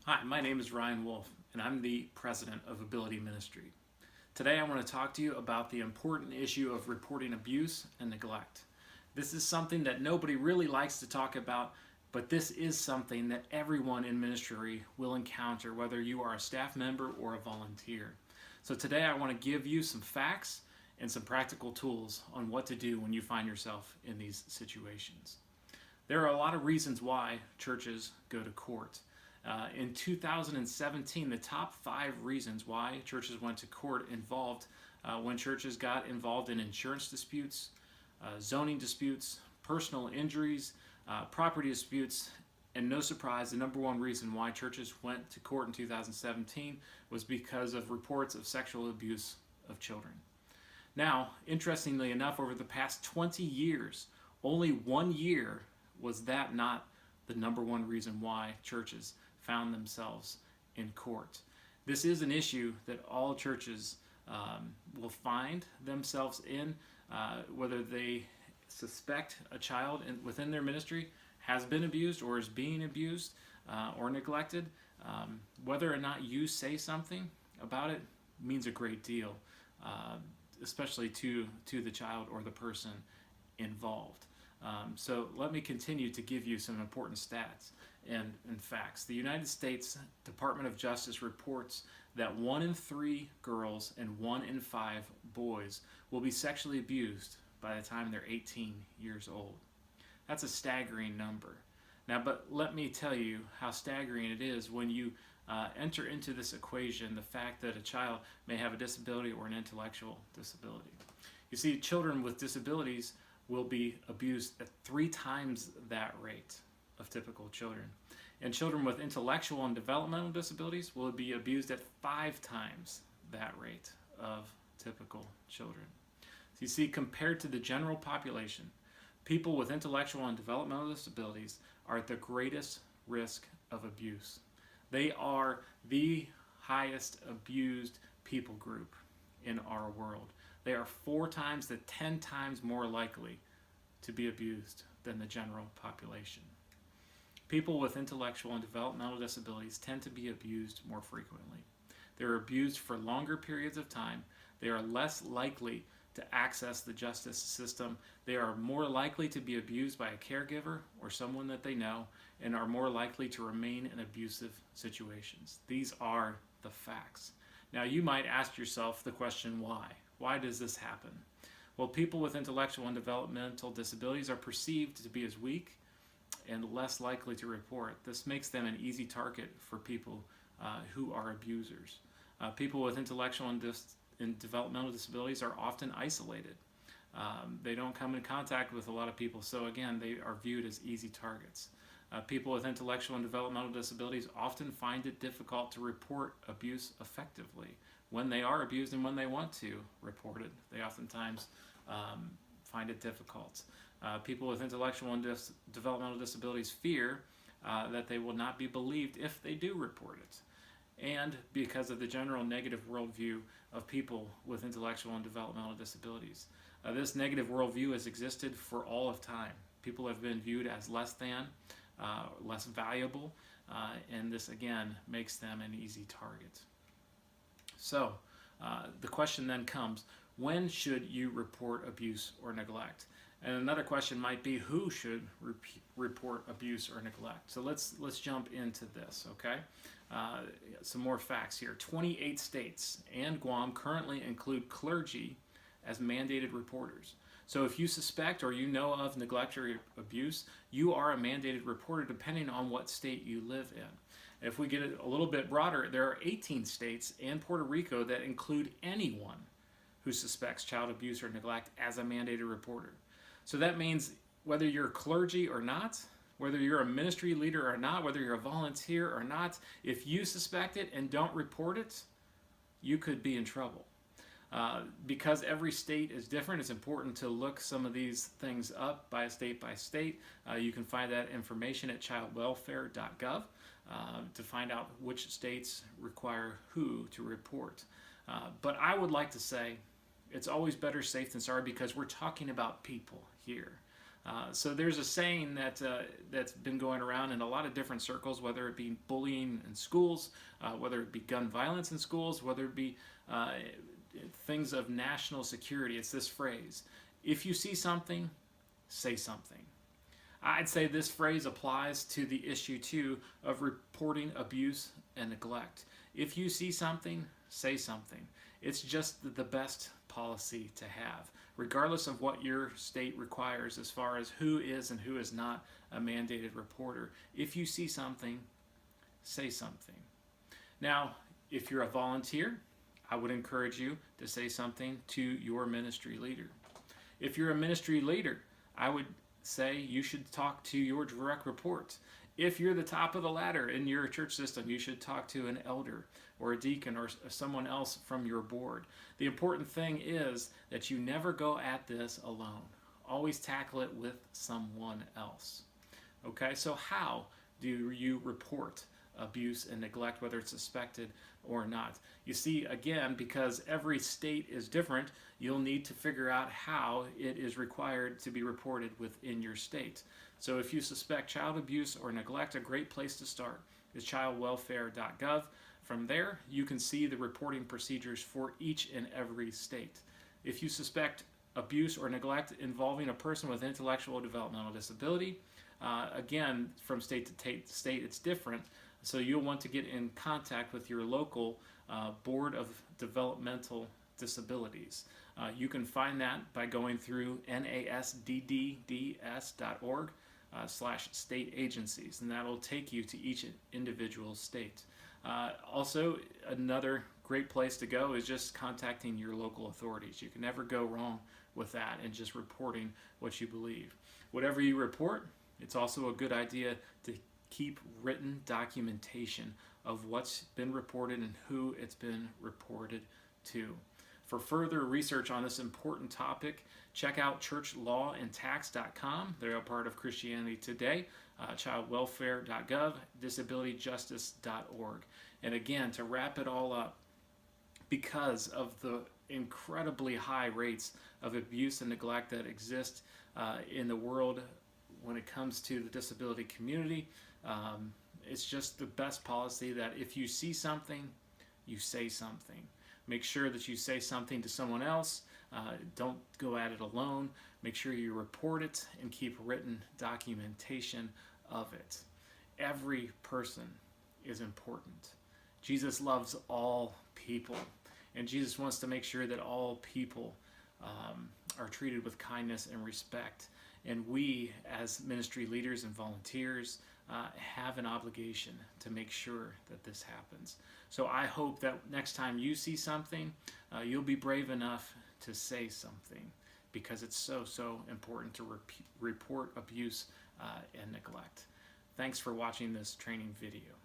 Hi, my name is Ryan Wolf, and I'm the president of Ability Ministry. Today, I want to talk to you about the important issue of reporting abuse and neglect. This is something that nobody really likes to talk about, but this is something that everyone in ministry will encounter, whether you are a staff member or a volunteer. So, today, I want to give you some facts and some practical tools on what to do when you find yourself in these situations. There are a lot of reasons why churches go to court. In 2017, the top 5 reasons why churches went to court involved when churches got involved in insurance disputes, zoning disputes, personal injuries, property disputes, and no surprise, the number one reason why churches went to court in 2017 was because of reports of sexual abuse of children. Now, interestingly enough, over the past 20 years, only 1 year was that not the number one reason why churches found themselves in court. This is an issue that all churches will find themselves in, whether they suspect a child within their ministry has been abused or is being abused or neglected. Whether or not you say something about it means a great deal, especially to the child or the person involved. So let me continue to give you some important stats and facts. The United States Department of Justice reports that 1 in 3 girls and 1 in 5 boys will be sexually abused by the time they're 18 years old. That's a staggering number. Now, but let me tell you how staggering it is when you enter into this equation the fact that a child may have a disability or an intellectual disability. You see, children with disabilities will be abused at 3 times that rate of typical children. And children with intellectual and developmental disabilities will be abused at 5 times that rate of typical children. So you see, compared to the general population, people with intellectual and developmental disabilities are at the greatest risk of abuse. They are the highest abused people group in our world. They are 4 times to 10 times more likely to be abused than the general population. People with intellectual and developmental disabilities tend to be abused more frequently. They're abused for longer periods of time. They are less likely to access the justice system. They are more likely to be abused by a caregiver or someone that they know, and are more likely to remain in abusive situations. These are the facts. Now, you might ask yourself the question, why? Why does this happen? Well, people with intellectual and developmental disabilities are perceived to be as weak and less likely to report. This makes them an easy target for people who are abusers. People with intellectual and developmental disabilities are often isolated. They don't come in contact with a lot of people, so again, they are viewed as easy targets. People with intellectual and developmental disabilities often find it difficult to report abuse effectively. When they are abused and when they want to report it, they oftentimes find it difficult. People with intellectual and developmental disabilities fear that they will not be believed if they do report it. And because of the general negative worldview of people with intellectual and developmental disabilities. This negative worldview has existed for all of time. People have been viewed as less than, less valuable, and this again makes them an easy target. So the question then comes, when should you report abuse or neglect? And another question might be, who should report abuse or neglect? So let's jump into this, okay? Some more facts here. 28 states and Guam currently include clergy as mandated reporters. So if you suspect or you know of neglect or abuse, you are a mandated reporter depending on what state you live in. If we get it a little bit broader, there are 18 states and Puerto Rico that include anyone who suspects child abuse or neglect as a mandated reporter. So that means whether you're clergy or not, whether you're a ministry leader or not, whether you're a volunteer or not, if you suspect it and don't report it, you could be in trouble. Because every state is different, it's important to look some of these things up by state. You can find that information at childwelfare.gov to find out which states require who to report. But I would like to say it's always better safe than sorry, because we're talking about people here. So there's a saying that's been going around in a lot of different circles, whether it be bullying in schools, whether it be gun violence in schools, whether it be things of national security. It's this phrase: if you see something, say something. I'd say this phrase applies to the issue too of reporting abuse and neglect. If you see something, say something. It's just the best policy to have, regardless of what your state requires as far as who is and who is not a mandated reporter. If you see something, say something. Now, if you're a volunteer, I would encourage you to say something to your ministry leader. If you're a ministry leader, I would say you should talk to your direct report. If you're the top of the ladder in your church system, you should talk to an elder or a deacon or someone else from your board. The important thing is that you never go at this alone. Always tackle it with someone else. Okay, so how do you report abuse and neglect, whether it's suspected or not? You see, again, because every state is different, you'll need to figure out how it is required to be reported within your state. So if you suspect child abuse or neglect, a great place to start is childwelfare.gov. From there, you can see the reporting procedures for each and every state. If you suspect abuse or neglect involving a person with intellectual or developmental disability, again, from state to state, it's different. So you'll want to get in contact with your local Board of Developmental Disabilities. You can find that by going through nasdds.org/state agencies, and that'll take you to each individual state. Also, another great place to go is just contacting your local authorities. You can never go wrong with that and just reporting what you believe. Whatever you report, it's also a good idea to keep written documentation of what's been reported and who it's been reported to. For further research on this important topic, check out churchlawandtax.com. They're a part of Christianity Today, childwelfare.gov, disabilityjustice.org. And again, to wrap it all up, because of the incredibly high rates of abuse and neglect that exist in the world when it comes to the disability community, it's just the best policy that if you see something, you say something. Make sure that you say something to someone else. Don't go at it alone. Make sure you report it and keep written documentation of it. Every person is important. Jesus loves all people, and Jesus wants to make sure that all people are treated with kindness and respect. And we, as ministry leaders and volunteers, have an obligation to make sure that this happens. So I hope that next time you see something, you'll be brave enough to say something, because it's so important to report abuse and neglect. Thanks for watching this training video.